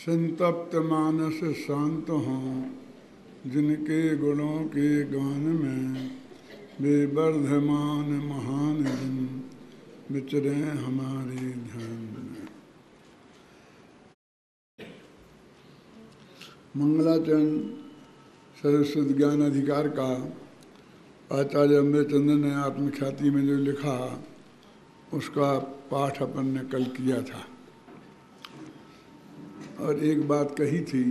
संतप्त मानस शांत हों, जिनके गुणों के गान में वे वर्धमान महान दिन विचरे हमारे ध्यान में। मंगलाचरण सरस्वती ज्ञान अधिकार का आचार्य अमृतचंद्र ने आत्मख्याति में जो लिखा उसका पाठ अपन ने कल किया था और एक बात कही थी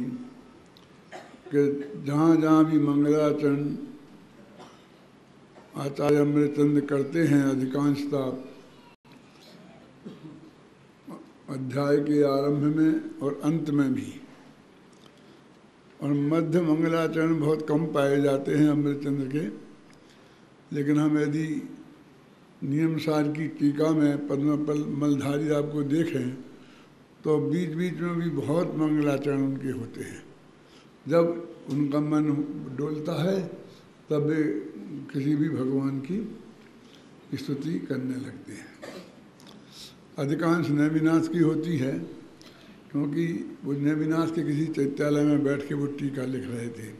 कि जहाँ जहाँ भी मंगलाचरण आचार्य अमृतचंद्र करते हैं अधिकांशतः अध्याय के आरंभ में और अंत में भी, और मध्य मंगलाचरण बहुत कम पाए जाते हैं अमृतचंद्र के। लेकिन हम यदि नियमसार की टीका में पद्मपल मलधारी आपको देखें तो बीच बीच में भी बहुत मंगलाचरण उनके होते हैं। जब उनका मन डोलता है तब वे किसी भी भगवान की स्तुति करने लगते हैं। अधिकांश नेमिनाथ की होती है, क्योंकि वो नेमिनाथ के किसी चैत्यालय में बैठ के वो टीका लिख रहे थे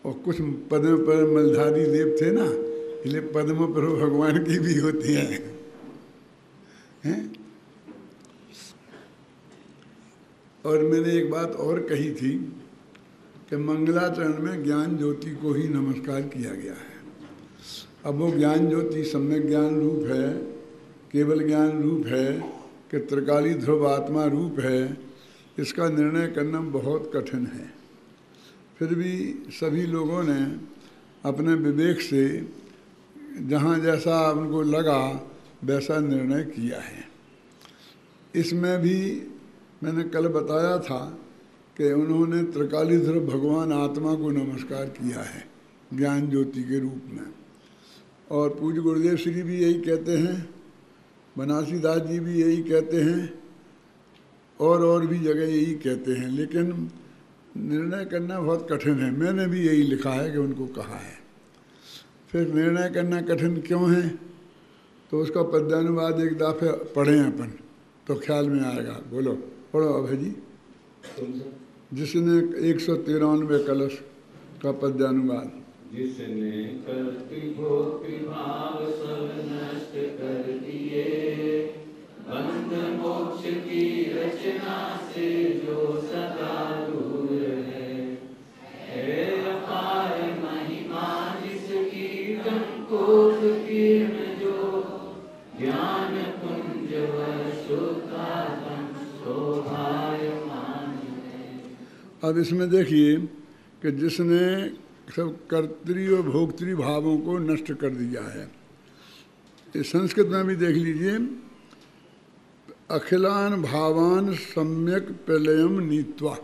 और कुछ पद्म पर मलधारी देव थे ना, इसलिए पद्म पर भगवान की भी होती हैं। और मैंने एक बात और कही थी कि मंगलाचरण में ज्ञान ज्योति को ही नमस्कार किया गया है। अब वो ज्ञान ज्योति सम्यक ज्ञान रूप है, केवल ज्ञान रूप है कि त्रिकाली ध्रुव आत्मा रूप है, इसका निर्णय करना बहुत कठिन है। फिर भी सभी लोगों ने अपने विवेक से जहाँ जैसा उनको लगा वैसा निर्णय किया है। इसमें भी मैंने कल बताया था कि उन्होंने त्रिकाली ध्रुव भगवान आत्मा को नमस्कार किया है ज्ञान ज्योति के रूप में, और पूज्य गुरुदेव श्री भी यही कहते हैं, बनारसी दास जी भी यही कहते हैं, और भी जगह यही कहते हैं। लेकिन निर्णय करना बहुत कठिन है। मैंने भी यही लिखा है कि उनको कहा है। फिर निर्णय करना कठिन क्यों है तो उसका पद्यानुवाद एक दफे पढ़ें अपन तो ख्याल में आएगा। बोलो, पढ़ो अभय जी। जिसने 193 कलश का पद्यानुवाद। जिसने कर्तृ भोक्तृ भाव सब नष्ट कर दिए, बंध मोक्ष की रचना से जो सदा दूर है अपार महिमा जिसकी टंकोट कीर्ण जो, ज्ञान पुंज शुद्धात्म शोभायमान है। अब इसमें देखिए कि जिसने सब कर्तृ और भोक्तृ भावों को नष्ट कर दिया है। इस संस्कृत में भी देख लीजिए, अखिलान भावान सम्यक प्रलयम नीत्वा,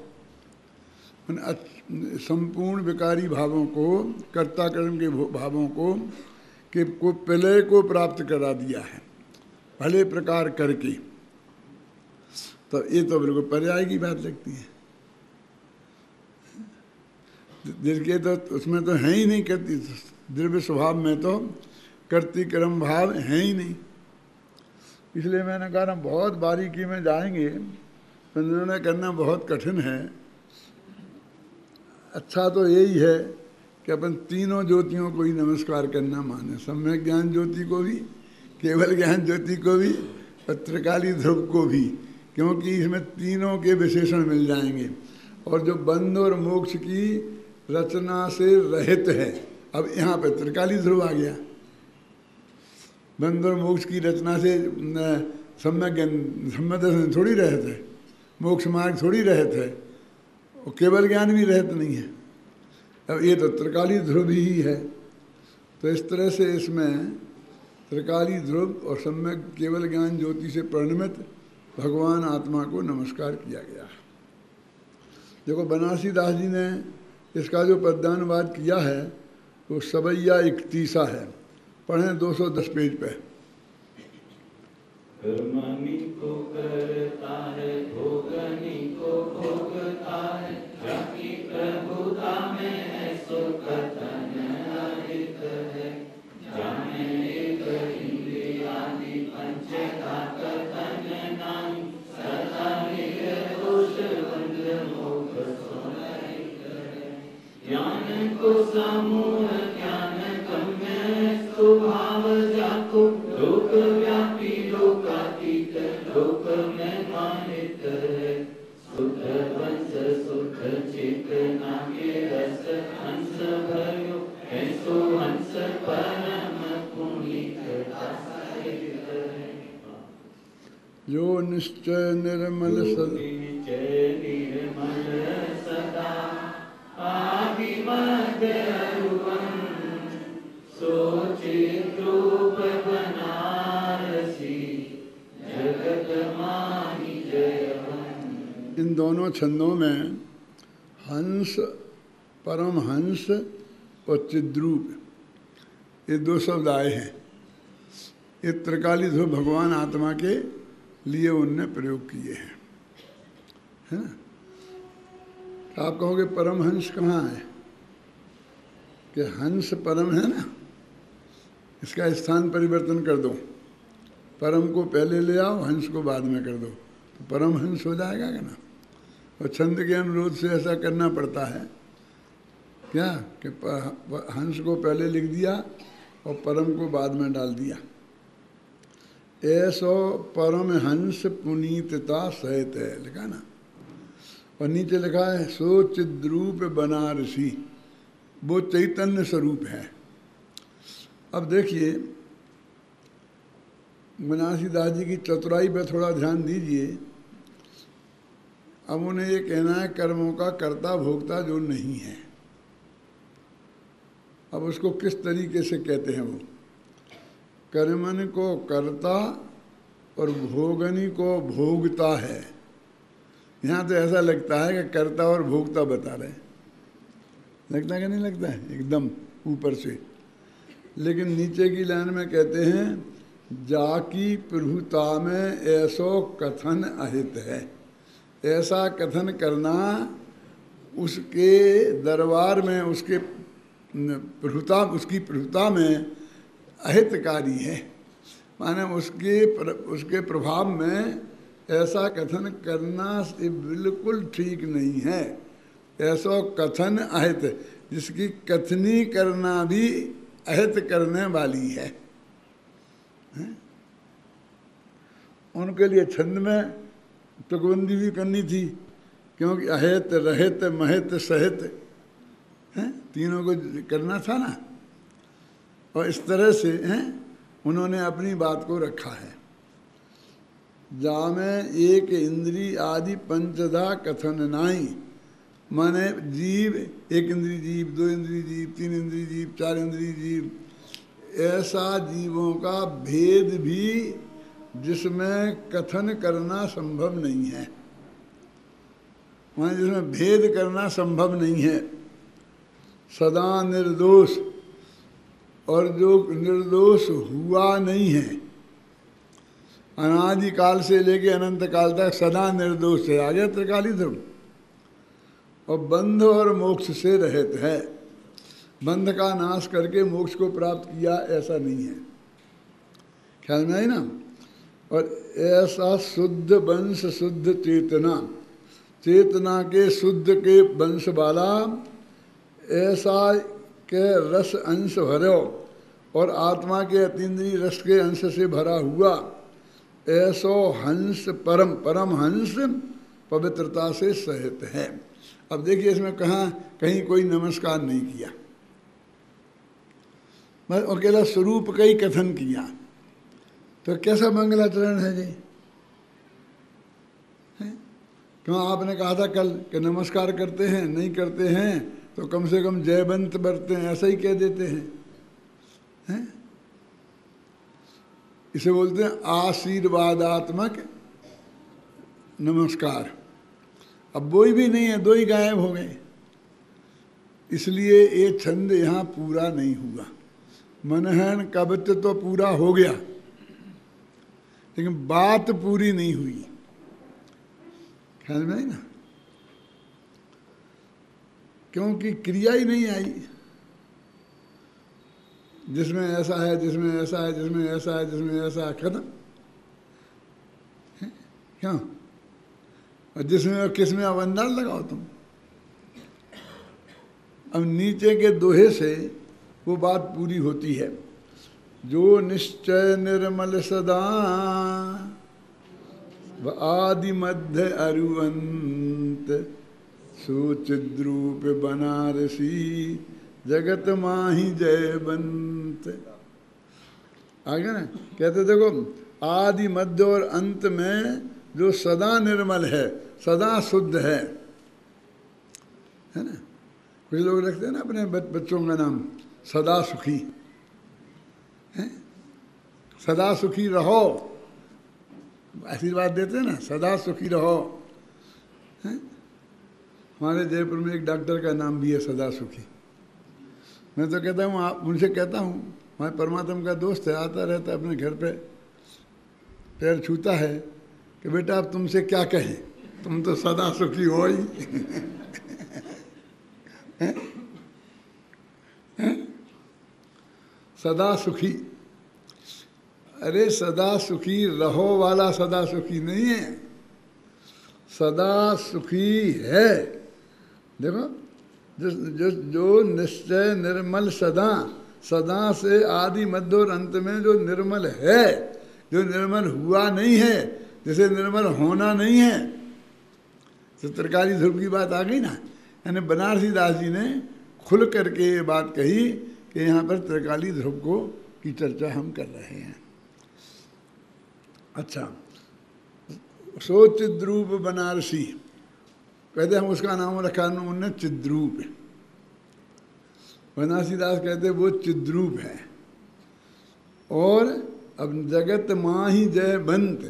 संपूर्ण विकारी भावों को, कर्ता कर्म के भावों को प्रलय को प्राप्त करा दिया है भले प्रकार करके। तो ये तो बिल्कुल पर्याय की बात लगती है। जिसके तो उसमें तो है ही नहीं करती, द्रव्य स्वभाव में तो कर्ती कर्म भाव है ही नहीं। इसलिए मैंने कहा हम बहुत बारीकी में जाएंगे तो निर्णय करना बहुत कठिन है। अच्छा तो यही है कि अपन तीनों ज्योतियों को ही नमस्कार करना माने, सम्यक ज्ञान ज्योति को भी, केवल ज्ञान ज्योति को भी और त्रिकाली ध्रुव को भी, क्योंकि इसमें तीनों के विशेषण मिल जाएंगे। और जो बंध और मोक्ष की रचना से रहित है, अब यहाँ पे त्रिकाली ध्रुव आ गया। बंध और मोक्ष की रचना से सम्यक दर्शन थोड़ी रहत है, मोक्ष मार्ग थोड़ी रहत है, और केवल ज्ञान भी रहत नहीं है। अब ये तो त्रिकाली ध्रुव ही है। तो इस तरह से इसमें त्रिकाली ध्रुव और सम्यक केवल ज्ञान ज्योति से परिणमित भगवान आत्मा को नमस्कार किया गया है। देखो बनारसी दास जी ने इसका जो पद्यानुवाद किया है वो सवैया 31 है। पढ़ें 210 पेज पे। कर्मणि को करता है, भोगनि को भोगता है, जाति प्रभुता में है सो कथन अधिक है। जाने एक इंद्रियादि पंच का कथन नहीं, सदा निर्दोष को समूह ज्ञान गम्य स्वभाव जाको लोक व्यापी लोकातीत लोक में मानित है शुद्ध वंश शुद्ध चेतना के रस हंस भयो ऐसो हंस परम पुनीत आश्रित है। जो निश्चय निर्मल सदा आदिमध्य अरुवं सोचित रूप बनारसी जगत माहि जयवं। इन दोनों छंदों में हंस, परम हंस और चिद्रूप ये दो शब्द आए हैं। ये त्रिकाली ध्रुव भगवान आत्मा के लिए उनने प्रयोग किए हैं, है ना। तो आप कहोगे परम हंस कहाँ है? कि हंस परम है ना, इसका स्थान परिवर्तन कर दो, परम को पहले ले आओ, हंस को बाद में कर दो, तो परम हंस हो जाएगा क्या ना। और छंद के अनुरोध से ऐसा करना पड़ता है क्या कि हंस को पहले लिख दिया और परम को बाद में डाल दिया। ऐसो परम हंस पुनीतता सहित है लिखा ना, और नीचे लिखा है सो चिद्रूप बनारसी, वो चैतन्य स्वरूप है। अब देखिए बनारसी दास जी की चतुराई पर थोड़ा ध्यान दीजिए। अब उन्हें ये कहना है कर्मों का कर्ता भोक्ता जो नहीं है। अब उसको किस तरीके से कहते हैं? वो कर्मन को कर्ता और भोगनी को भोगता है। यहाँ तो ऐसा लगता है कि कर्ता और भोगता बता रहे, लगता है कि नहीं लगता है एकदम ऊपर से। लेकिन नीचे की लाइन में कहते हैं जाकी प्रभुता में ऐसो कथन अहित है। ऐसा कथन करना उसके दरबार में, उसके प्रभुता, उसकी प्रभुता में अहितकारी है। माने उसके प्रभाव में ऐसा कथन करना बिल्कुल ठीक नहीं है। ऐसा कथन अहित, जिसकी कथनी करना भी अहित करने वाली है। उनके लिए छंद में तुकबंदी भी करनी थी, क्योंकि अहित रहित महित सहित तीनों को करना था ना। और इस तरह से उन्होंने अपनी बात को रखा है। जामे एक इंद्री आदि पंचधा कथन नाई, माने जीव, एक इंद्री जीव, दो इंद्री जीव, तीन इंद्री जीव, चार इंद्री जीव, ऐसा जीवों का भेद भी जिसमें कथन करना संभव नहीं है, माने जिसमें भेद करना संभव नहीं है। सदा निर्दोष, और जो निर्दोष हुआ नहीं है, अनादिकाल से लेके अनंत काल तक सदा निर्दोष है, आ गया त्रिकाली ध्रुव। और बंध और मोक्ष से रहित है, बंध का नाश करके मोक्ष को प्राप्त किया ऐसा नहीं है, ख्याल में आई ना। और ऐसा शुद्ध वंश शुद्ध चेतना, चेतना के शुद्ध के वंश वाला, ऐसा के रस अंश भरो और आत्मा के अतीन्द्रिय रस के अंश से भरा हुआ, ऐसो हंस परम, परम हंस पवित्रता से सहित है। अब देखिए इसमें कहीं कोई नमस्कार नहीं किया, बस अकेला स्वरूप का ही कथन किया। तो कैसा मंगलाचरण है जी? क्यों आपने कहा था कल कि नमस्कार करते हैं, नहीं करते हैं तो कम से कम जयवंत बरते हैं, ऐसा ही कह देते हैं। इसे बोलते हैं आशीर्वादात्मक नमस्कार। अब वो भी नहीं है, दो ही गायब हो गए, इसलिए ये छंद यहाँ पूरा नहीं हुआ। मनहन कवच तो पूरा हो गया, लेकिन बात पूरी नहीं हुई, ख्याल में आई ना, क्योंकि क्रिया ही नहीं आई। जिसमें ऐसा है, जिसमें ऐसा है, जिसमें ऐसा है, जिसमें ऐसा है, खत्म। क्यों? और जिसमें और किसमें अब अंदाज लगाओ तुम। अब नीचे के दोहे से वो बात पूरी होती है। जो निश्चय निर्मल सदा व आदि मध्य अरुअंत, सो चिद्रूप बनारसी जगत माही जयवंत। आगे ना कहते देखो, आदि मध्य और अंत में जो सदा निर्मल है, सदा शुद्ध है ना। कुछ लोग रखते हैं ना अपने बच्चों का नाम सदा सुखी है, सदा सुखी रहो, आशीर्वाद देते हैं ना, सदा सुखी रहो है? हमारे जयपुर में एक डॉक्टर का नाम भी है सदा सुखी। मैं तो कहता हूँ, आप उनसे कहता हूँ, हमारे परमात्मा का दोस्त है, आता रहता है अपने घर पे, पैर छूता है कि बेटा अब तुमसे क्या कहें, तुम तो सदा सुखी हो ही सदा सुखी। अरे सदा सुखी रहो वाला सदा सुखी नहीं है, सदा सुखी है। देखो जो निश्चय निर्मल सदा, सदा से आदि मध्य और अंत में जो निर्मल है, जो निर्मल हुआ नहीं है, जैसे निर्मल होना नहीं है। तो त्रिकाली ध्रुव की बात आ गई ना, यानी बनारसी दास जी ने खुल करके ये बात कही कि यहाँ पर त्रिकाली ध्रुव को की चर्चा हम कर रहे हैं। अच्छा, सो चिद्रूप बनारसी, कहते हम उसका नाम रखा उन्होंने चिद्रूप। बनारसी दास कहते वो चिद्रूप है। और अब जगत माही जयवंत,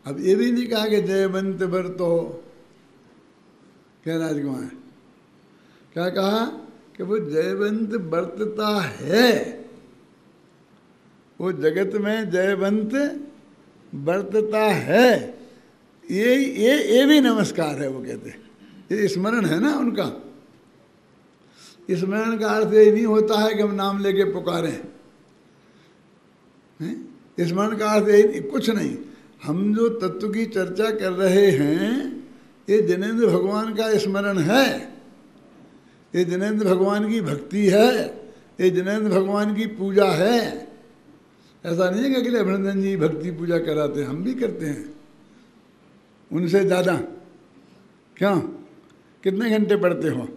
अब ये भी नहीं कहा कि जयवंत बरतो, क्या राजकुमार क्या कहा कि वो जयवंत बरतता है, वो जगत में जयवंत बरतता है। ये भी नमस्कार है। वो कहते ये स्मरण है ना उनका। स्मरण का अर्थ ये नहीं होता है कि हम नाम लेके पुकारें, स्मरण का अर्थ यही कुछ नहीं। हम जो तत्व की चर्चा कर रहे हैं ये जिनेंद्र भगवान का स्मरण है, ये जिनेंद्र भगवान की भक्ति है, ये जिनेंद्र भगवान की पूजा है। ऐसा नहीं है कि अखिल अभिनंदन जी भक्ति पूजा कराते हैं, हम भी करते हैं उनसे ज़्यादा। क्यों? कितने घंटे पढ़ते हो?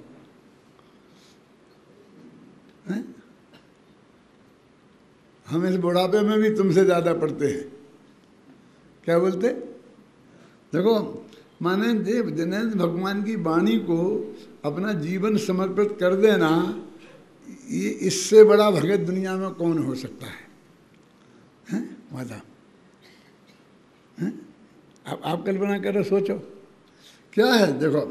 हम इस बुढ़ापे में भी तुमसे ज़्यादा पढ़ते हैं। क्या बोलते? देखो, माने देव जिनेंद्र भगवान की वाणी को अपना जीवन समर्पित कर देना, ये इससे बड़ा भगत दुनिया में कौन हो सकता है? हैं? माता, हैं? अब आप कल्पना करो, सोचो क्या है। देखो,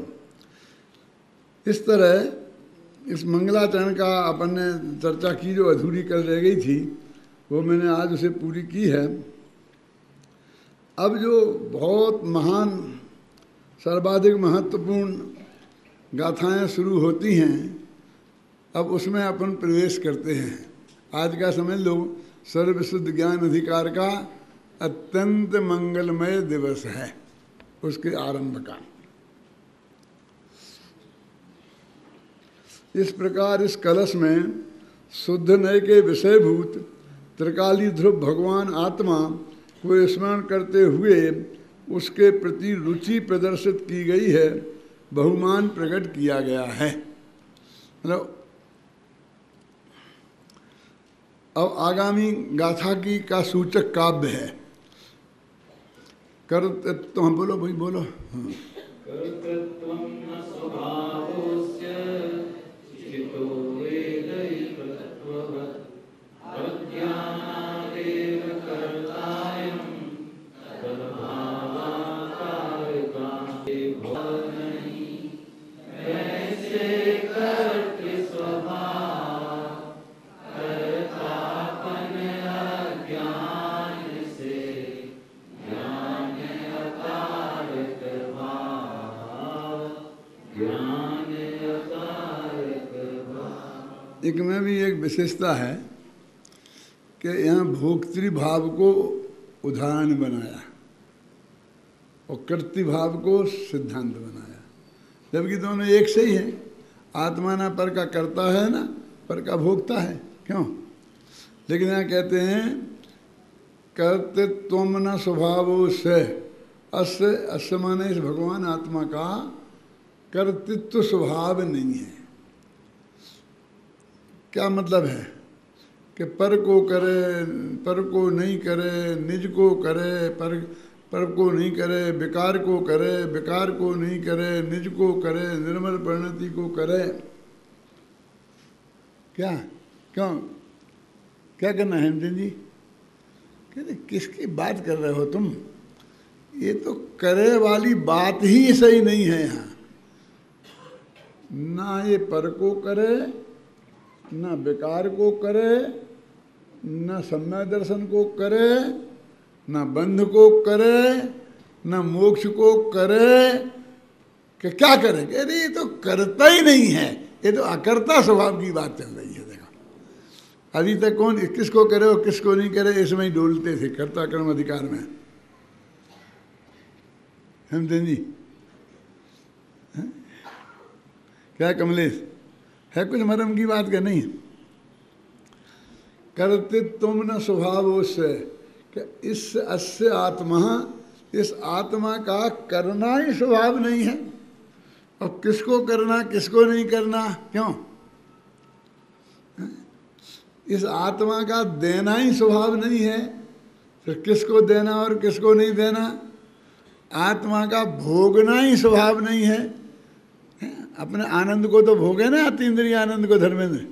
इस तरह इस मंगलाचरण का अपन ने चर्चा की, जो अधूरी कल रह गई थी वो मैंने आज उसे पूरी की है। अब जो बहुत महान सर्वाधिक महत्वपूर्ण गाथाएं शुरू होती हैं, अब उसमें अपन प्रवेश करते हैं। आज का समझ लो सर्वशुद्ध ज्ञान अधिकार का अत्यंत मंगलमय दिवस है, उसके आरंभ का। इस प्रकार इस कलश में शुद्ध नय के विषयभूत त्रिकाली ध्रुव भगवान आत्मा को स्मरण करते हुए उसके प्रति रुचि प्रदर्शित की गई है, बहुमान प्रकट किया गया है। मतलब अब आगामी गाथा की का सूचक काव्य है। कर तो हम बोलो भाई, बोलो। हाँ। एक में भी एक विशेषता है कि यहाँ भोक्तृभाव को उदाहरण बनाया और कर्तृभाव को सिद्धांत बनाया, जबकि दोनों एक से ही है। आत्मा ना पर का करता है ना पर का भोगता है, क्यों? लेकिन यहाँ कहते हैं कर्तृत्व न स्वभावो से, अस्य अस्य माने इस भगवान आत्मा का कर्तृत्व स्वभाव नहीं है। क्या मतलब है कि पर को करे, पर को नहीं करे, निज को करे, पर को नहीं करे, विकार को करे, विकार को नहीं करे, निज को करे, निर्मल परिणति को करे। क्या क्यों क्या करना है हेमचंद जी? कहते किसकी बात कर रहे हो तुम? ये तो करे वाली बात ही सही नहीं है यहाँ। ना ये पर को करे, ना विकार को करे, न सम्यक दर्शन को करे, न बंध को करे, न मोक्ष को करे, कि क्या करे? अरे ये तो करता ही नहीं है, ये तो अकर्ता स्वभाव की बात चल रही है। देखो अभी तक कौन किसको करे और किसको नहीं करे इसमें ही डोलते थे, कर्ता कर्म अधिकार में। हेमचंद जी क्या कमलेश है कुछ मरम की बात का? नहीं। कर्तृत्व न स्वभाव से, इस अस्य आत्मा, इस आत्मा का करना ही स्वभाव नहीं है। और किसको करना किसको नहीं करना, क्यों? इस आत्मा का देना ही स्वभाव नहीं है, फिर किसको देना और किसको नहीं देना। आत्मा का भोगना ही स्वभाव नहीं है। अपने आनंद को तो भोगे ना, अतीन्द्रिय आनंद को धर्मेंद्र।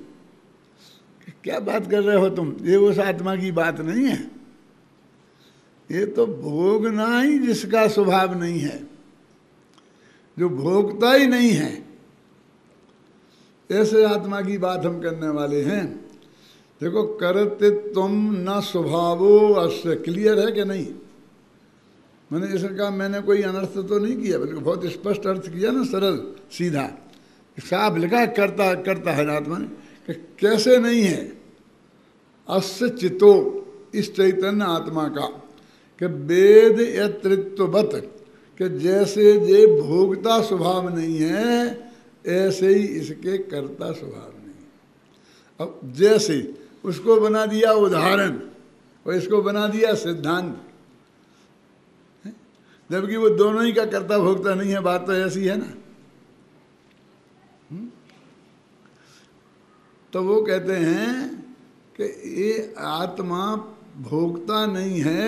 क्या बात कर रहे हो तुम? ये उस आत्मा की बात नहीं है। ये तो भोगना ही जिसका स्वभाव नहीं है, जो भोगता ही नहीं है, ऐसे आत्मा की बात हम करने वाले हैं। देखो कर्तृत्व न स्वभावो अस्य, क्लियर है कि नहीं? मैंने इसका मैंने कोई अनर्थ तो नहीं किया, बल्कि बहुत स्पष्ट अर्थ किया ना, सरल सीधा साफ लिखा। करता करता है आत्मा ने कि कैसे नहीं है। अस्य चितो, इस चैतन्य आत्मा का, कि वेद यतृत्ववत, कि जैसे जे भोगता स्वभाव नहीं है ऐसे ही इसके कर्ता स्वभाव नहीं। अब जैसे उसको बना दिया उदाहरण और इसको बना दिया सिद्धांत, जबकि वो दोनों ही का कर्ता भोगता नहीं है। बात तो ऐसी है ना। तो वो कहते हैं कि ये आत्मा भोगता नहीं है,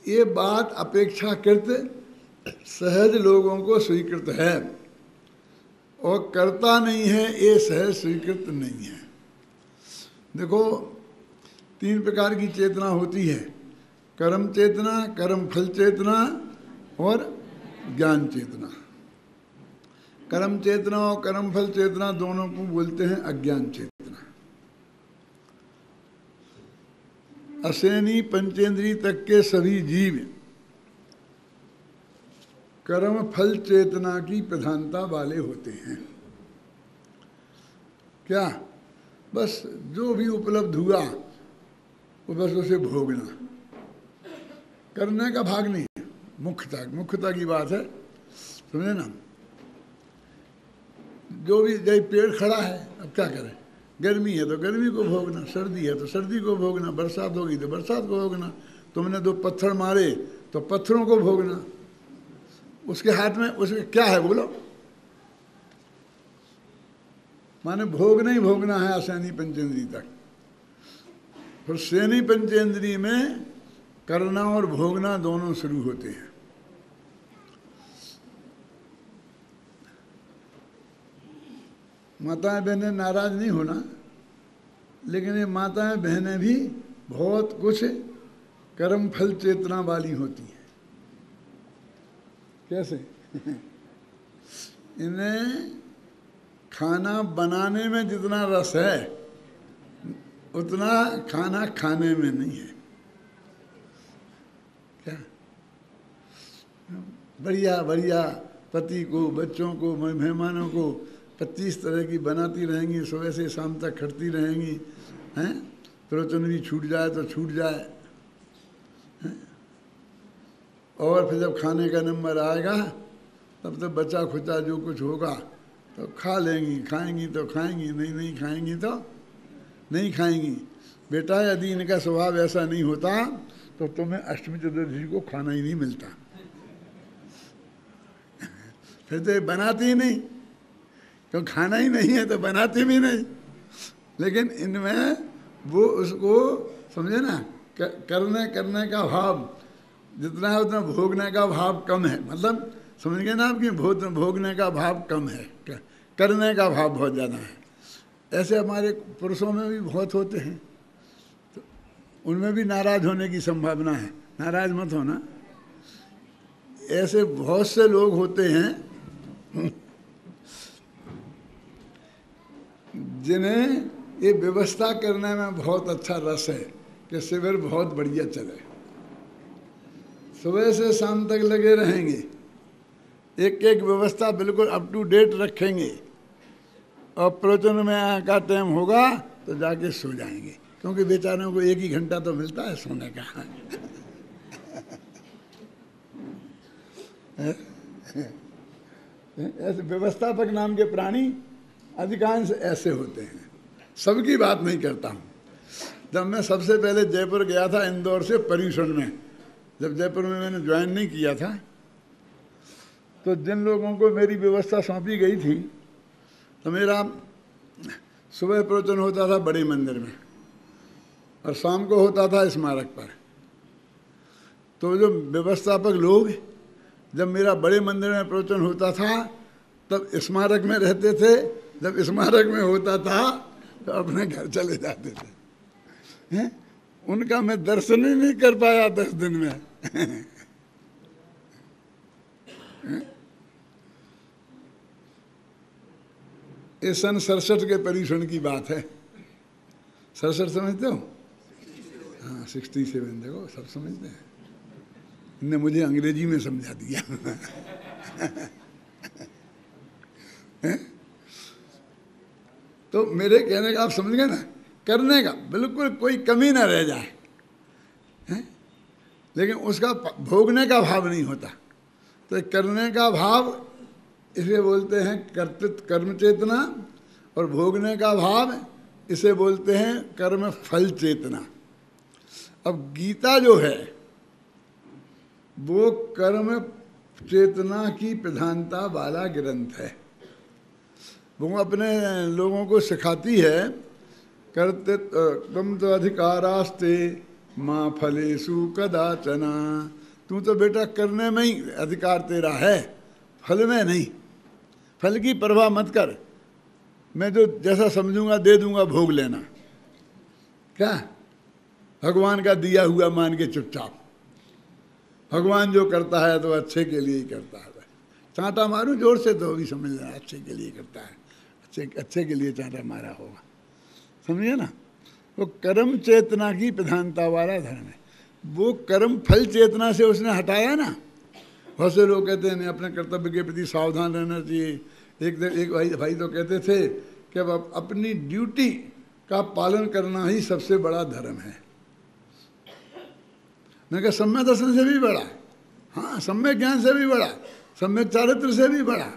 ये बात अपेक्षाकृत सहज लोगों को स्वीकृत है, और करता नहीं है ये सहज स्वीकृत नहीं है। देखो 3 प्रकार की चेतना होती है, कर्म चेतना, कर्म फल चेतना और ज्ञान चेतना। कर्म चेतना और कर्म फल चेतना दोनों को बोलते हैं अज्ञान चेतना। असेनी पंचेंद्री तक के सभी जीव कर्म फल चेतना की प्रधानता वाले होते हैं। क्या? बस जो भी उपलब्ध हुआ वो बस उसे भोगना, करने का भाग नहीं है। मुख्यता की बात है, समझे ना? जो भी जैसे पेड़ खड़ा है, अब क्या करें? गर्मी है तो गर्मी को भोगना, सर्दी है तो सर्दी को भोगना, बरसात होगी तो बरसात को भोगना, तुमने 2 पत्थर मारे तो पत्थरों को भोगना। उसके हाथ में उसके क्या है बोलो? माने भोगना ही भोगना है आसैनी पंचेंद्री तक। फिर सैनी पंचेंद्री में करना और भोगना दोनों शुरू होते हैं। माताएं बहनें नाराज नहीं होना, लेकिन ये माताएं बहनें भी बहुत कुछ कर्म फल चेतना वाली होती हैं। कैसे? इन्हें खाना बनाने में जितना रस है उतना खाना खाने में नहीं है। क्या? बढ़िया बढ़िया पति को, बच्चों को, मेहमानों को 25 तरह की बनाती रहेंगी, सुबह से शाम तक खटती रहेंगी, हैं? प्रवचन भी छूट जाए तो छूट जाए, हैं? और फिर जब खाने का नंबर आएगा तब तो बचा खुचा जो कुछ होगा तो खा लेंगी, खाएंगी तो खाएंगी, नहीं खाएंगी तो नहीं खाएंगी। बेटा यदि इनका स्वभाव ऐसा नहीं होता तो तुम्हें अष्टमी चतुर्दशी को खाना ही नहीं मिलता। फिर तो ये बनाती ही नहीं, क्यों खाना ही नहीं है तो बनाती भी नहीं। लेकिन इनमें वो उसको समझे ना, करने का भाव जितना है उतना भोगने का भाव कम है। मतलब समझ गए ना आपकी, भोगने का भाव कम है, करने का भाव बहुत ज़्यादा है। ऐसे हमारे पुरुषों में भी बहुत होते हैं, तो उनमें भी नाराज होने की संभावना है। नाराज मत होना, ऐसे बहुत से लोग होते हैं जिन्हें ये व्यवस्था करने में बहुत अच्छा रस है कि शिविर बहुत बढ़िया चले, सुबह से शाम तक लगे रहेंगे, एक एक व्यवस्था बिल्कुल अप टू डेट रखेंगे, और प्रवचन में का टाइम होगा तो जाके सो जाएंगे, क्योंकि बेचारों को 1 ही घंटा तो मिलता है सोने का। ऐसे व्यवस्थापक नाम के प्राणी अधिकांश ऐसे होते हैं। सबकी बात नहीं करता हूँ। जब मैं सबसे पहले जयपुर गया था, इंदौर से पर्यूषण में, जब जयपुर में मैंने ज्वाइन नहीं किया था, तो जिन लोगों को मेरी व्यवस्था सौंपी गई थी, तो मेरा सुबह प्रवचन होता था बड़े मंदिर में और शाम को होता था स्मारक पर। तो जो व्यवस्थापक लोग, जब मेरा बड़े मंदिर में प्रवचन होता था तब स्मारक में रहते थे, जब स्मारक में होता था तो अपने घर चले जाते थे। हैं? उनका मैं दर्शन ही नहीं कर पाया 10 दिन में। ये सन 67 के पर्यूषण की बात है। 67 समझते हो? हाँ 67, देखो सब समझते हैं। इनने मुझे अंग्रेजी में समझा दिया। तो मेरे कहने का आप समझ गए ना, करने का बिल्कुल कोई कमी ना रह जाए, लेकिन उसका भोगने का भाव नहीं होता। तो करने का भाव इसे बोलते हैं कर्तृत्व कर्म चेतना, और भोगने का भाव इसे बोलते हैं कर्म फल चेतना। अब गीता जो है वो कर्म चेतना की प्रधानता वाला ग्रंथ है। वो अपने लोगों को सिखाती है कर्तृत्व तो अधिकारास्ते माँ फलेषु कदाचना। तू तो बेटा करने में ही अधिकार तेरा है, फल में नहीं। फल की परवाह मत कर, मैं जो जैसा समझूंगा दे दूंगा, भोग लेना। क्या भगवान का दिया हुआ मान के चुपचाप, भगवान जो करता है तो अच्छे के लिए ही करता है। चांटा मारूं जोर से तो भी समझ लेना अच्छे के लिए करता है, अच्छे के लिए चांटा मारा होगा, समझिए ना। वो कर्म चेतना की प्रधानता वाला धर्म है। वो कर्म फल चेतना से उसने हटाया ना। बहुत से लोग कहते हैं अपने कर्तव्य के प्रति सावधान रहना चाहिए। एक भाई तो कहते थे कि अब अपनी ड्यूटी का पालन करना ही सबसे बड़ा धर्म है। मैं कहा सम्यक दर्शन से भी बड़ा, हाँ सम्यक ज्ञान से भी बड़ा, सम्यक चारित्र से भी बड़ा।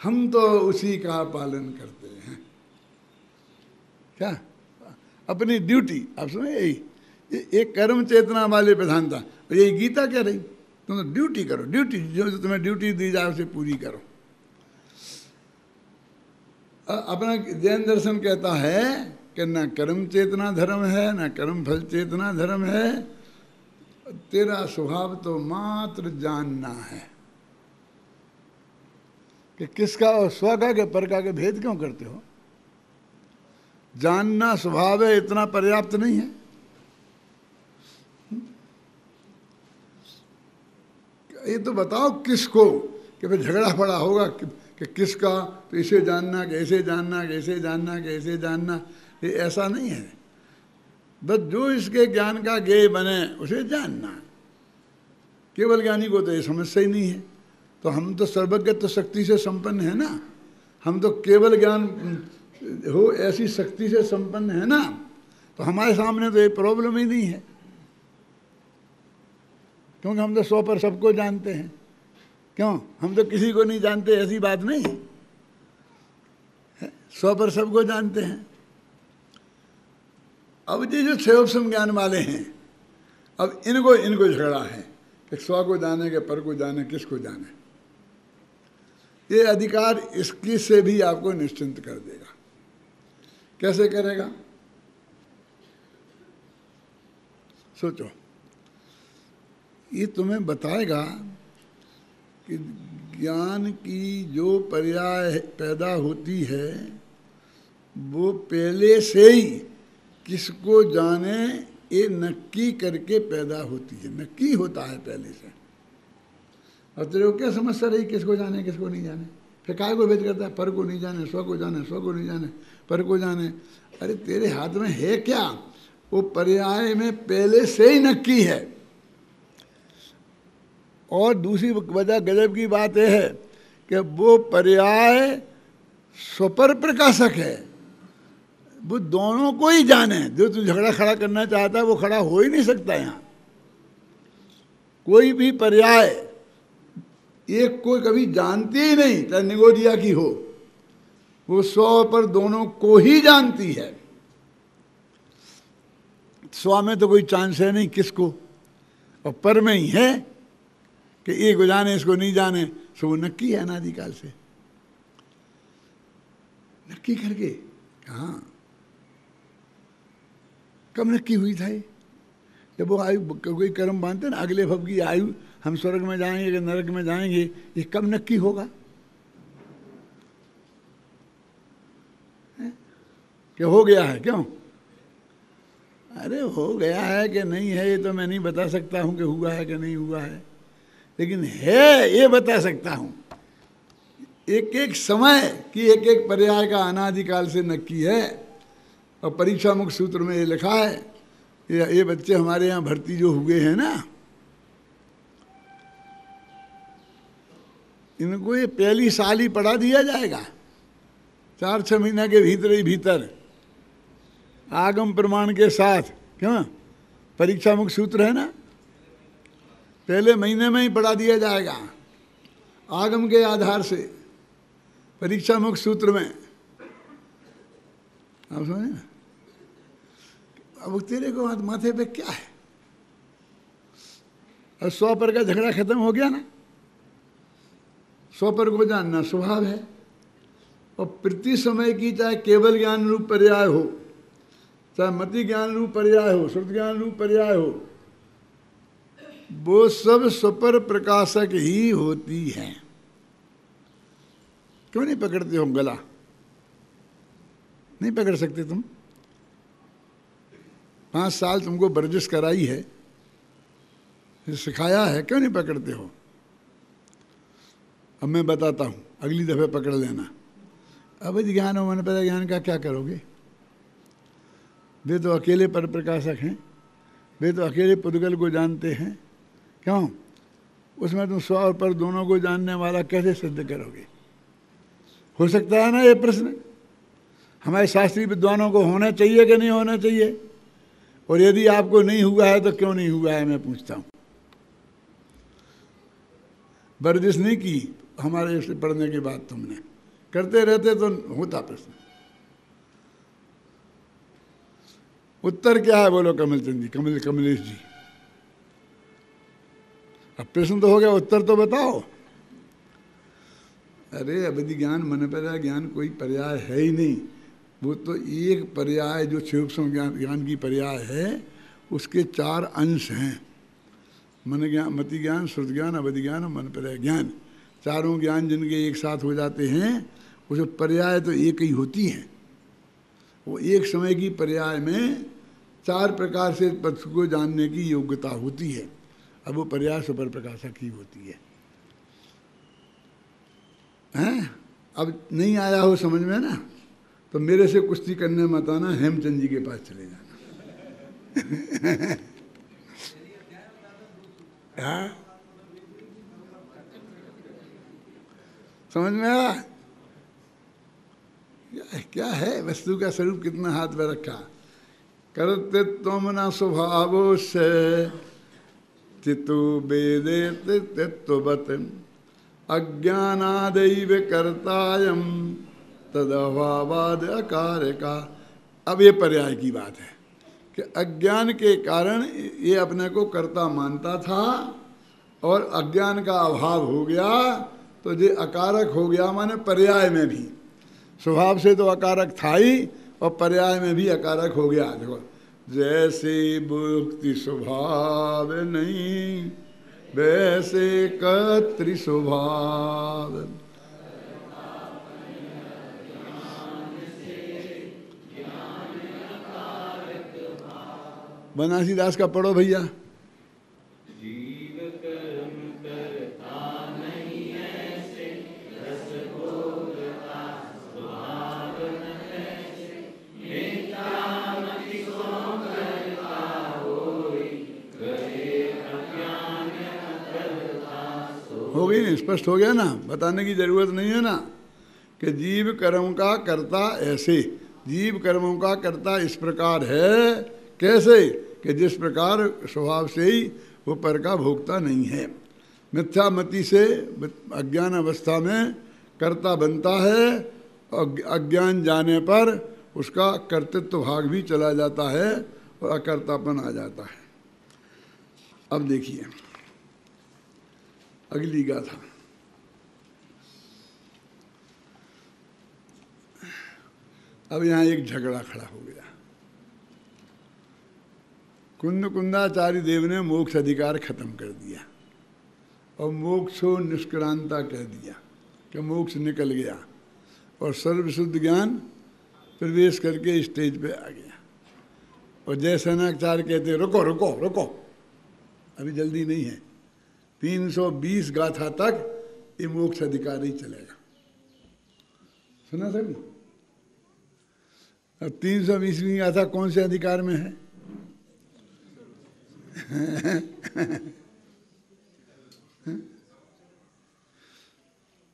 हम तो उसी का पालन करते हैं। क्या अपनी ड्यूटी, आप सुने, यही एक कर्म चेतना वाले प्रधानता, और यही गीता कह रही, तुम तो ड्यूटी करो, ड्यूटी जो तुम्हें ड्यूटी दी जाए उसे पूरी करो। अपना जैन दर्शन कहता है कि न कर्म चेतना धर्म है न कर्म फल चेतना धर्म है, तेरा स्वभाव तो मात्र जानना है। कि किसका और स्व का के पर का के भेद क्यों करते हो? जानना स्वभाव है, इतना पर्याप्त नहीं है? ये तो बताओ किसको, कि फिर झगड़ा पड़ा होगा कि किसका, तो इसे जानना कैसे जानना, कैसे जानना कैसे जानना, ये ऐसा नहीं है। बस जो इसके ज्ञान का ज्ञेय बने उसे जानना। केवल ज्ञानी को तो ये समस्या ही नहीं है। तो हम तो सर्वज्ञत्व शक्ति से संपन्न है ना, हम तो केवल ज्ञान हो ऐसी शक्ति से संपन्न है ना, तो हमारे सामने तो ये प्रॉब्लम ही नहीं है, क्योंकि हम तो 100 पर सबको जानते हैं। क्यों? हम तो किसी को नहीं जानते, ऐसी बात नहीं। स्व पर सबको जानते हैं। अब ये जो क्षयोपम ज्ञान वाले हैं, अब इनको झगड़ा है कि स्व को जाने के पर को जाने, किसको जाने। ये अधिकार इसकी से भी आपको निश्चिंत कर देगा। कैसे करेगा? सोचो, ये तुम्हें बताएगा कि ज्ञान की जो पर्याय पैदा होती है वो पहले से ही किसको जाने ये नक्की करके पैदा होती है, नक्की होता है पहले से। और तेरे को क्या समस्या रही किसको जाने किसको नहीं जाने? फिर काय को भेद करता है, पर को नहीं जाने, स्व को जाने, स्व को नहीं जाने, पर को जाने। अरे तेरे हाथ में है क्या? वो पर्याय में पहले से ही नक्की है। और दूसरी वजह गजब की बात यह है कि वो पर्याय स्वपर प्रकाशक है, वो दोनों को ही जाने। जो तू झगड़ा खड़ा करना चाहता है वो खड़ा हो ही नहीं सकता। यहाँ कोई भी पर्याय एक को कभी जानती ही नहीं, चाहे निगोदिया की हो, वो स्व पर दोनों को ही जानती है। स्व में तो कोई चांस है नहीं किसको, और पर में ही है कि एक को जाने इसको नहीं जाने। सो वो नक्की है अनादिकाल से, नक्की करके। हाँ, कब नक्की हुई था ये? जब वो आयु कोई कर्म बांधते ना, अगले भव की आयु हम स्वर्ग में जाएंगे कि नरक में जाएंगे, ये कब नक्की होगा? क्या हो गया है? क्यों? अरे हो गया है कि नहीं है ये तो मैं नहीं बता सकता हूं कि हुआ है कि नहीं हुआ है, लेकिन है ये बता सकता हूं। एक एक समय की एक एक पर्याय का अनादिकाल से नक्की है। और परीक्षा मुख सूत्र में ये लिखा है, ये बच्चे हमारे यहाँ भर्ती जो हुए हैं ना, इनको ये पहली साल ही पढ़ा दिया जाएगा, 4-6 महीना के भीतर ही भीतर, आगम प्रमाण के साथ। क्यों? परीक्षा मुख सूत्र है ना, पहले महीने में ही पढ़ा दिया जाएगा आगम के आधार से, परीक्षा मुख सूत्र में। आप समझे ना? अब तेरे को माथे पे क्या है? और स्व पर का झगड़ा खत्म हो गया ना। स्व पर को जानना स्वभाव है। और प्रति समय की चाहे केवल ज्ञान रूप पर्याय हो, चाहे मति ज्ञान रूप पर्याय हो, श्रुत ज्ञान रूप पर्याय हो, वो सब स्वपर प्रकाशक ही होती हैं। क्यों नहीं पकड़ते हो गला? नहीं पकड़ सकते तुम? 5 साल तुमको वर्जिश कराई है, सिखाया है, क्यों नहीं पकड़ते हो? अब मैं बताता हूँ, अगली दफे पकड़ लेना। अवैध ज्ञान और मन पर ज्ञान का क्या करोगे? वे तो अकेले पर प्रकाशक हैं, वे तो अकेले पुद्गल को जानते हैं। क्यों? उसमें तुम स्व और पर दोनों को जानने वाला कैसे सिद्ध करोगे? हो सकता है ना ये प्रश्न हमारे शास्त्रीय विद्वानों को होना चाहिए कि नहीं होना चाहिए? और यदि आपको नहीं हुआ है तो क्यों नहीं हुआ है, मैं पूछता हूँ। वर्जिश नहीं की हमारे से पढ़ने के बाद तुमने, करते रहते तो होता प्रश्न। उत्तर क्या है बोलो कमलचंद जी, कमलेश जी? अब प्रश्न तो हो गया, उत्तर तो बताओ। अरे अवधि ज्ञान मन पर ज्ञान कोई पर्याय है ही नहीं। वो तो एक पर्याय जो क्षयोपम ज्ञान की पर्याय है, उसके 4 अंश हैं। मन ज्ञान, मति ज्ञान, श्रुत ज्ञान, अवधि ज्ञान और मन पर्याय ज्ञान। चारों ज्ञान जिनके एक साथ हो जाते हैं, उसे पर्याय तो एक ही होती है। वो एक समय की पर्याय में 4 प्रकार से पथ को जानने की योग्यता होती है। अब वो पर्याय सुपर प्रकाशक ही होती है। हैं? अब नहीं आया हो समझ में ना, तो मेरे से कुश्ती करने मत आना, हेमचंद जी के पास चले जाना। हाँ? समझ में आया? क्या है वस्तु का स्वरूप? कितना हाथ में रखा। करते तुम न स्वभावो से चितो वेदे तत्ववत् अज्ञानादैव कर्तायम् तदभावाद अकार का। अब ये पर्याय की बात है कि अज्ञान के कारण ये अपने को कर्ता मानता था और अज्ञान का अभाव हो गया तो ये अकारक हो गया, माने पर्याय में भी। स्वभाव से तो अकारक था ही और पर्याय में भी अकारक हो गया। देखो, जैसे भुक्ति स्वभाव नहीं वैसे कर्तृ स्वभाव। बनारसी दास का पढ़ो भैया। जीव कर्म करता नहीं ऐसे, रस भोगता स्वभाव न ऐसे, मिथ्यामति सो करता होई, गए अज्ञान करता सो। हो गई ना, स्पष्ट हो गया ना, बताने की जरूरत नहीं है ना कि जीव कर्म का कर्ता ऐसे, जीव कर्मों का कर्ता इस प्रकार है। कैसे कि जिस प्रकार स्वभाव से ही वो पर का भोगता नहीं है। मिथ्यामति से अज्ञान अवस्था में कर्ता बनता है और अज्ञान जाने पर उसका कर्तृत्व भाग भी चला जाता है और अकर्तापन आ जाता है। अब देखिए अगली गाथा। अब यहाँ एक झगड़ा खड़ा हो गया। कुंदाचार्य देव ने मोक्ष अधिकार खत्म कर दिया और मोक्षो निष्क्रांता कह दिया कि मोक्ष निकल गया और सर्वशुद्ध ज्ञान प्रवेश करके स्टेज पे आ गया। और जय सेनाचार्य कहते रुको रुको रुको, अभी जल्दी नहीं है, 320 गाथा तक ये मोक्ष अधिकार ही चलेगा। सुना सभी? अब 320वीं गाथा कौन से अधिकार में है?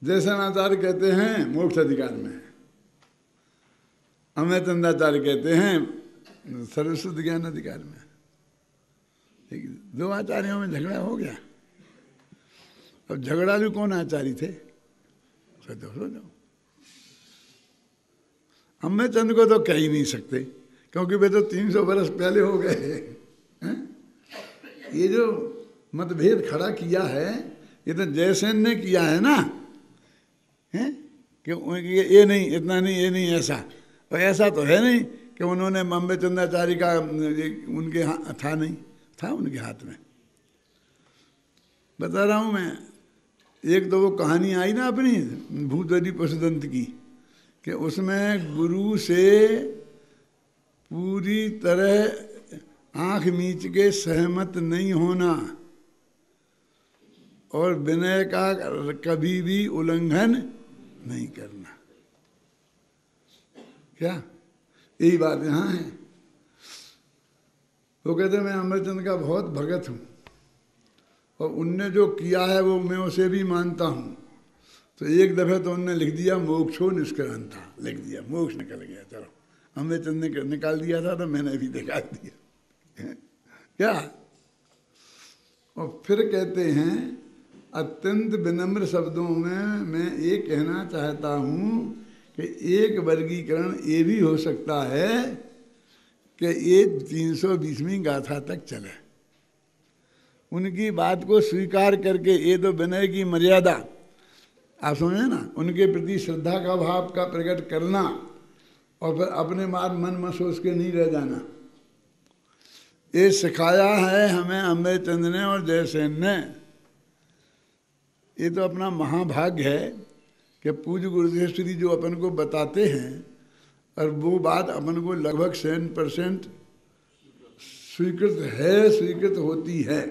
जैसनाचार्य कहते हैं मोक्ष अधिकार में है, अमय चंदाचार्य कहते हैं सर्वशुद्ध ज्ञान अधिकार में। दो आचार्यों में झगड़ा हो गया। अब झगड़ा भी कौन आचार्य थे? सोचो। अमय चंद को तो कह ही नहीं सकते क्योंकि वे तो 300 वर्ष पहले हो गए। ये जो मतभेद खड़ा किया है ये तो जयसेन ने किया है ना, है कि ये नहीं, इतना नहीं, ये नहीं, ऐसा। और ऐसा तो है नहीं कि उन्होंने अम्बे चंदाचार्य का उनके था नहीं, था उनके हाथ में। बता रहा हूँ मैं, एक तो वो कहानी आई ना अपनी भूतवरी पशुदंत की कि उसमें गुरु से पूरी तरह आंख मीच के सहमत नहीं होना और विनय का कभी भी उल्लंघन नहीं करना। क्या यही बात यहाँ है? वो कहते मैं अमरचंद का बहुत भगत हूँ और उनने जो किया है वो मैं उसे भी मानता हूँ। तो एक दफे तो उनने लिख दिया मोक्षो निष्क्रांता, लिख दिया मोक्ष निकल गया। चलो अमरचंद ने निकाल दिया था तो मैंने भी निकाल दिया। क्या? और फिर कहते हैं अत्यंत विनम्र शब्दों में मैं ये कहना चाहता हूँ कि एक वर्गीकरण ये भी हो सकता है कि ये 320वीं गाथा तक चले। उनकी बात को स्वीकार करके, ये तो विनय की मर्यादा, आप समझे ना, उनके प्रति श्रद्धा का भाव का प्रकट करना और फिर अपने मन में सोच के नहीं रह जाना। ये सिखाया है हमें अमृतचंद ने और जयसेन ने। ये तो अपना महाभाग्य है कि पूज्य गुरुदेव श्री जो अपन को बताते हैं और वो बात अपन को लगभग 100% स्वीकृत है, स्वीकृत होती है।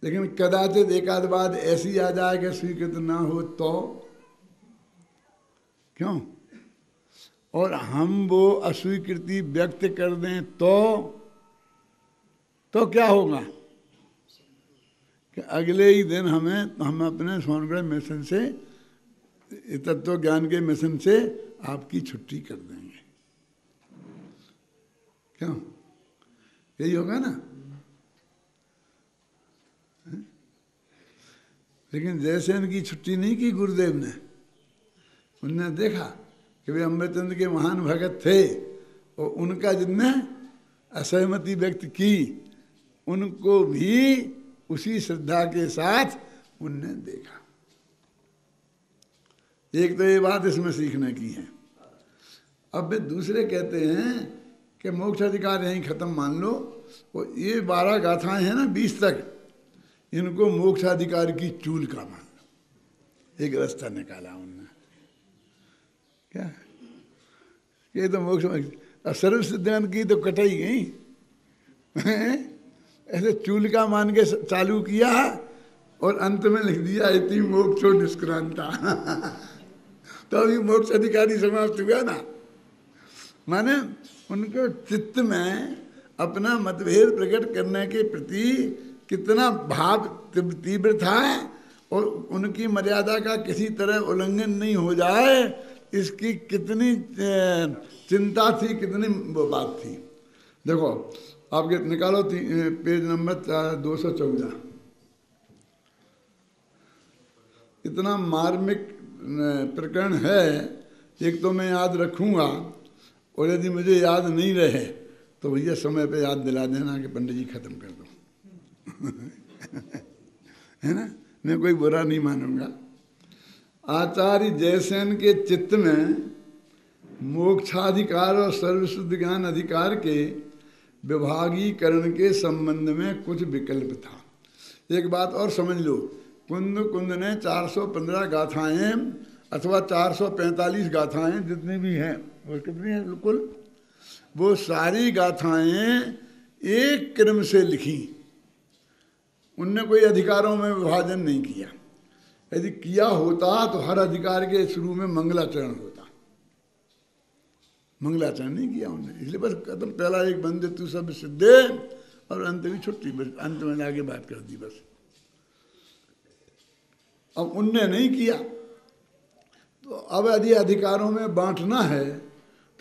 लेकिन कदाचित एक आध बात ऐसी आ जाए कि स्वीकृत ना हो तो क्यों, और हम वो अस्वीकृति व्यक्त कर दें तो क्या होगा कि अगले ही दिन हम अपने सोनगढ़ मिशन से, तत्व ज्ञान के मिशन से आपकी छुट्टी कर देंगे। क्यों? यही होगा ना। लेकिन जयसेन की छुट्टी नहीं की गुरुदेव ने, उनने देखा कि वे अमृतचंद्र के महान भगत थे और उनका जिनने असहमति व्यक्त की उनको भी उसी श्रद्धा के साथ उनने देखा। एक तो ये बात इसमें सीखने की है। अब वे दूसरे कहते हैं कि मोक्ष अधिकार यहीं खत्म मान लो, और ये 12 गाथाएं हैं ना 20 तक, इनको मोक्षाधिकार की चूल का मान लो। एक रास्ता निकाला उनने, क्या ये तो मोक्ष सर्व सिद्धांत की तो कटाई गई, ऐसे चूल का मान के चालू किया और अंत में लिख दिया इति मोक्षो निष्क्रांता। तो अभी मोक्ष अधिकारी समाप्त हुआ ना। माने उनको चित्त में अपना मतभेद प्रकट करने के प्रति कितना भाव तीव्र था और उनकी मर्यादा का किसी तरह उल्लंघन नहीं हो जाए इसकी कितनी चिंता थी, कितनी वो बात थी। देखो आपके निकालो पेज नंबर 214। इतना मार्मिक प्रकरण है, एक तो मैं याद रखूँगा और यदि मुझे याद नहीं रहे तो भैया समय पे याद दिला देना कि पंडित जी खत्म कर दो। है ना, मैं कोई बुरा नहीं मानूंगा। आचार्य जयसेन के चित्त में मोक्षाधिकार और सर्वशुद्ध ज्ञान अधिकार के विभागीकरण के संबंध में कुछ विकल्प था। एक बात और समझ लो, कुंद कुंद ने 415 गाथाएं अथवा 445 गाथाएं जितनी भी हैं, और कितनी हैं बिल्कुल, वो सारी गाथाएं एक क्रम से लिखी। उनने कोई अधिकारों में विभाजन नहीं किया। यदि किया होता तो हर अधिकार के शुरू में मंगलाचरण होता, मंगलाचरण नहीं किया उन्होंने। इसलिए बस कदम पहला एक बंदे तू सब सिद्धे और अंत में छुट्टी, बस अंत में आगे बात कर दी बस। अब उनने नहीं किया तो अब यदि अधिकारों में बांटना है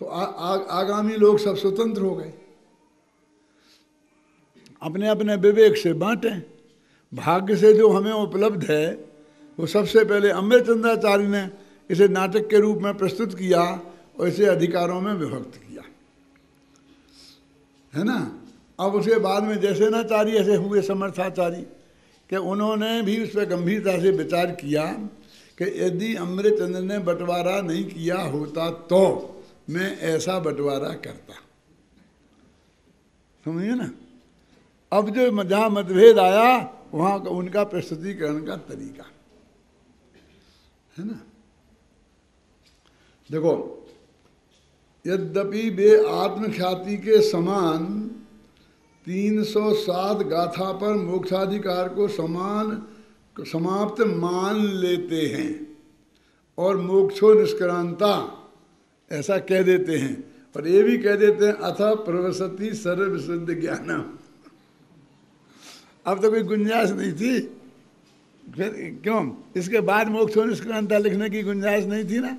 तो आगामी लोग सब स्वतंत्र हो गए, अपने अपने विवेक से बांटें। भाग्य से जो हमें उपलब्ध है वो सबसे पहले अमृतचंद्राचार्य ने इसे नाटक के रूप में प्रस्तुत किया और इसे अधिकारों में विभक्त किया, है ना। अब उसके बाद में जयसेनाचार्य ऐसे हुए समर्थाचार्य कि उन्होंने भी उस पर गंभीरता से विचार किया कि यदि अमृतचंद्र ने बंटवारा नहीं किया होता तो मैं ऐसा बंटवारा करता। समझिए ना। अब जो जहाँ मतभेद आया वहाँ का उनका प्रस्तुतिकरण का तरीका, है ना। देखो, यद्यपि वे आत्मख्याति के समान 307 गाथा पर मोक्षाधिकार को समाप्त मान लेते हैं और मोक्षो निष्क्रांता ऐसा कह देते हैं, और ये भी कह देते हैं अथ प्रवसति सर्वविशुद्ध ज्ञानम। अब तो कोई गुंजाइश नहीं थी, फिर क्यों इसके बाद मोक्षो निष्क्रांता लिखने की गुंजाइश नहीं थी ना।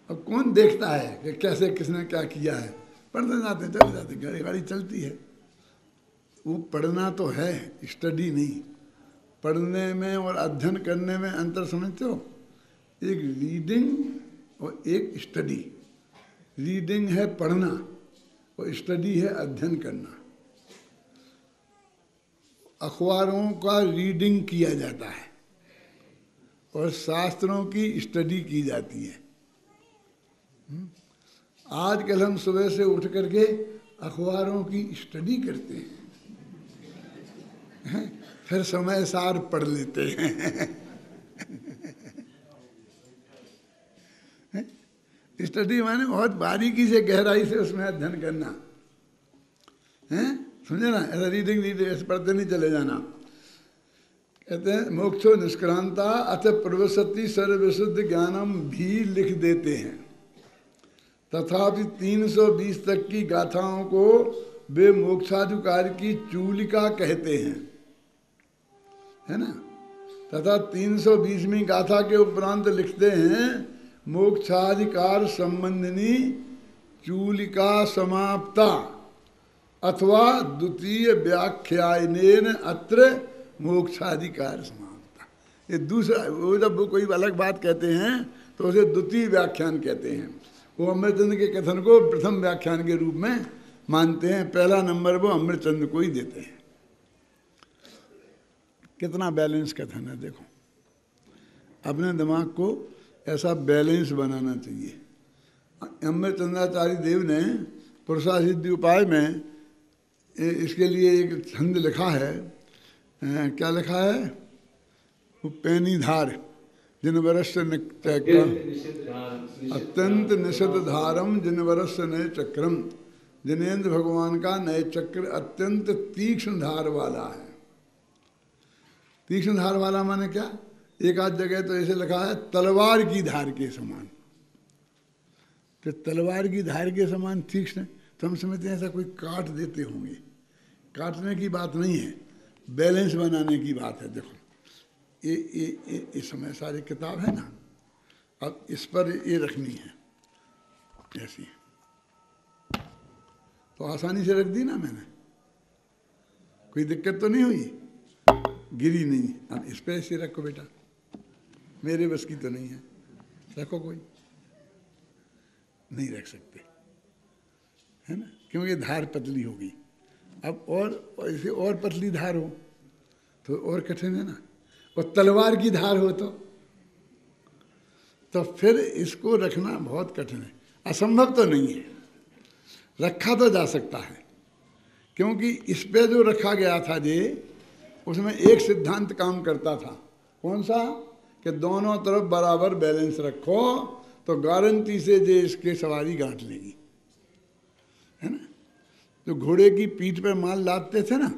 अब कौन देखता है कि कैसे किसने क्या किया है, पढ़ते जाते चले जाते, गाड़ी गाड़ी चलती है। वो पढ़ना तो है, स्टडी नहीं। पढ़ने में और अध्ययन करने में अंतर समझते हो? एक रीडिंग और एक स्टडी। रीडिंग है पढ़ना और स्टडी है अध्ययन करना। अखबारों का रीडिंग किया जाता है और शास्त्रों की स्टडी की जाती है। आजकल हम सुबह से उठ करके अखबारों की स्टडी करते हैं, फिर समय सार पढ़ लेते हैं। स्टडी माने बहुत बारीकी से गहराई से उसमें अध्ययन करना है, समझे ना। ऐसा रीडिंग ऐसे पढ़ते नहीं चले जाना। कहते हैं मोक्षो निष्क्रांता अथ प्रवसति सर्वविशुद्ध ज्ञानम भी लिख देते हैं। तथापि 320 तक की गाथाओं को वे मोक्षाधिकार की चूलिका कहते हैं, है ना। तथा 320वीं गाथा के उपरांत लिखते हैं मोक्षाधिकार संबंधिनी चूलिका समाप्ता अथवा द्वितीय व्याख्यानेन अत्र मोक्षाधिकार समाप्ता। ये दूसरा, वो जब वो कोई अलग बात कहते हैं तो उसे द्वितीय व्याख्यान कहते हैं। वो अमृतचंद्र के कथन को प्रथम व्याख्यान के रूप में मानते हैं, पहला नंबर वो अमृतचंद्र को ही देते हैं। कितना बैलेंस कथन है देखो। अपने दिमाग को ऐसा बैलेंस बनाना चाहिए। अमृतचंद्राचार्य देव ने पुरुषासिद्धि उपाय में इसके लिए एक छंद लिखा है। क्या लिखा है? वो पैनी धार जिन वर्ष अत्यंत निषद धारम जिन वर्ष नए चक्रम, जिनेन्द्र भगवान का नए चक्र अत्यंत तीक्ष्ण धार वाला है। तीक्ष्ण धार वाला माने क्या? एक आध जगह तो ऐसे लिखा है तलवार की धार के समान। तो तलवार की धार के समान तीक्ष्ण, तो हम समझते हैं ऐसा कोई काट देते होंगे। काटने की बात नहीं है, बैलेंस बनाने की बात है। देखो ये इस समय सारी किताब है ना, अब इस पर ये रखनी है ऐसी, तो आसानी से रख दी ना मैंने, कोई दिक्कत तो नहीं हुई, गिरी नहीं। अब इस पर ऐसे रखो बेटा, मेरे बस की तो नहीं है, रखो, कोई नहीं रख सकते है ना, क्योंकि धार पतली होगी। अब और ऐसे और पतली धार हो तो और कठिन है ना, और तलवार की धार हो तो फिर इसको रखना बहुत कठिन है। असंभव तो नहीं है, रखा तो जा सकता है, क्योंकि इस पे जो रखा गया था जे, उसमें एक सिद्धांत काम करता था। कौन सा? कि दोनों तरफ बराबर बैलेंस रखो तो गारंटी से जे इसके सवारी गांठ लेगी, है ना। जो घोड़े की पीठ पर माल लादते थे ना,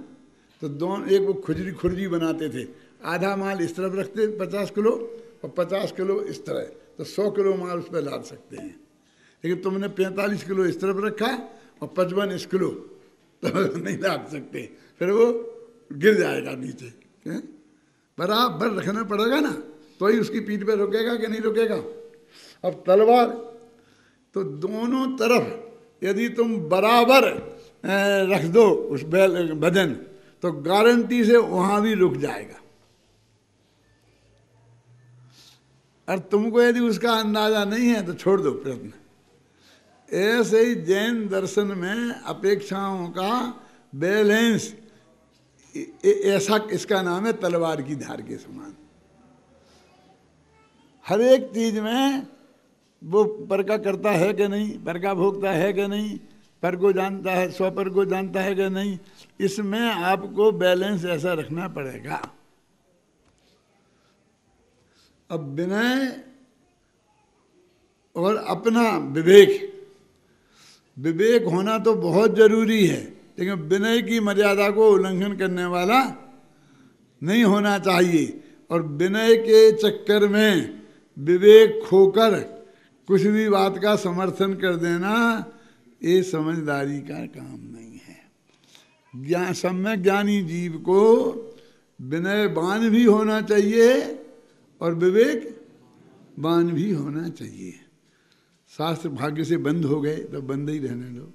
तो दोनों एक वो खुरजी बनाते थे, आधा माल इस तरफ रखते 50 किलो और 50 किलो इस तरह, तो 100 किलो माल उस पर लाद सकते हैं। लेकिन तुमने 45 किलो इस तरफ रखा और 55 किलो तो नहीं लाद सकते, फिर वो गिर जाएगा नीचे। बराबर रखना पड़ेगा ना, तो ही उसकी पीठ पे रुकेगा कि नहीं रुकेगा। अब तलवार तो दोनों तरफ यदि तुम बराबर रख दो उस वजन, तो गारंटी से वहां भी रुक जाएगा। और तुमको यदि उसका अंदाजा नहीं है तो छोड़ दो प्रयत्न। ऐसे ही जैन दर्शन में अपेक्षाओं का बैलेंस ऐसा, इसका नाम है तलवार की धार के समान। हर एक चीज में वो पर का करता है कि नहीं, पर का भोगता है कि नहीं, पर को जानता है, स्व पर को जानता है कि नहीं, इसमें आपको बैलेंस ऐसा रखना पड़ेगा। अब विनय और अपना विवेक होना तो बहुत जरूरी है, लेकिन विनय की मर्यादा को उल्लंघन करने वाला नहीं होना चाहिए। और विनय के चक्कर में विवेक खोकर कुछ भी बात का समर्थन कर देना, ये समझदारी का काम नहीं है। सम्यक ज्ञानी जीव को विनयवान भी होना चाहिए और विवेकवान भी होना चाहिए। शास्त्र भाग्य से बंद हो गए तो बंद ही रहने दो।